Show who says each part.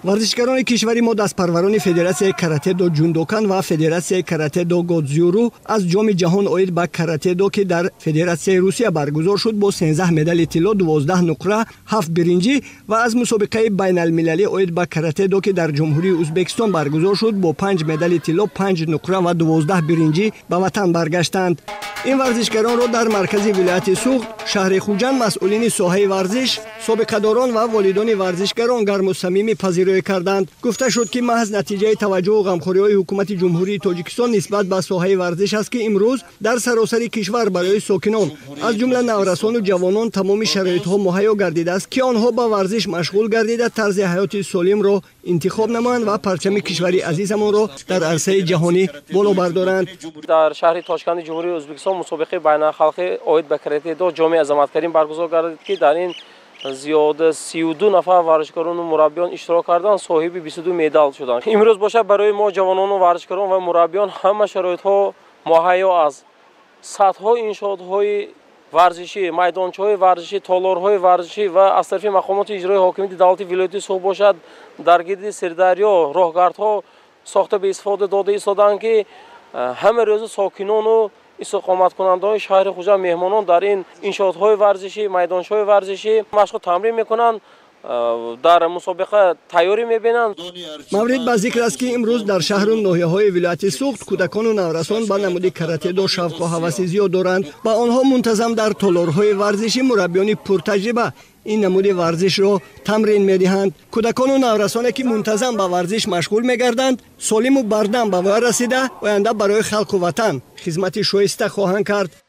Speaker 1: ورزشکاران کشوری ما دستپروران فدراسیای карате دو جوندوکان و فدراسیای карате دو گودزیورو از جام جهان اوید با карate دو که در فدراسیای روسیه برگزار شد با 13 مدال طلا، 12 نقره، 7 برنجی و از مسابقه بین المللی اوید با карate دو که در جمهوری ازبکستان برگزار شد با 5 مدال طلا، 5 نقره و 12 برنجی به وطن برگشتند. این ورزشکاران را در مرکز ولایت سوخت، شهر خوجند مسئولین ساحه ورزش، سابقه‌داران و والدان ورزشکاران گرم و صمیمی پذیرایی کردند. گفته شد که محض نتیجه توجه و غمخوری‌های حکومت جمهوری تاجیکستان نسبت به ساحه ورزش است که امروز در سراسر کشور برای ساکنان از جمله نورسان و جوانان تمام شرایط‌ها مهیا گردیده است که آنها با ورزش مشغول گردیده طرز حیات سالم را انتخاب نمایند و پرچم کشوری عزیزمان را در عرصه جهانی بالا بردارند.
Speaker 2: در شهر تاشکند جمهوری ازبکستان مسابقه بین‌المللی اوید به карате دو جام عظمت‌کریم برگزار گردید که در این زیاد 32 نفر ورزشکاران و مربیان اشتراک کردند، صاحب 22 مدال شدند. امروز باشه برای ما جوانان و ورزشکاران و مربیان همه شرایط‌ها مهیا است. صدها انشاءات‌های ورزشی، میدانچه‌های ورزشی، تالارهای ورزشی و از طرف مقامات اجرایی حاکمیت دولتی ولایت سوخت باشد در گرد سردریا راهگردها ساخته به استفاده داده ایستادند که همه روز ساکنان و استقامت کنندگان شهر خوجند مهمانان در این انشاءات‌های ورزشی، میدانچه‌های ورزشی مشق تمرین میکنند، در مسابقه تیاری میبینند.
Speaker 1: مورد به ذکر است که امروز در شهر و ناحیه‌های ولایت سوخت کودکان و نورسان به نمود карate دو شوق و هوس زیاد دارند و آنها منتظم در تالارهای ورزشی مربیان پرتجربه این نمود ورزش را تمرین می‌دهند. کودکان و نورسانی که منتظم به ورزش مشغول می‌گردند سالم و بردم به وای رسیده آینده برای خلق و وطن خدمت شایسته خواهند کرد.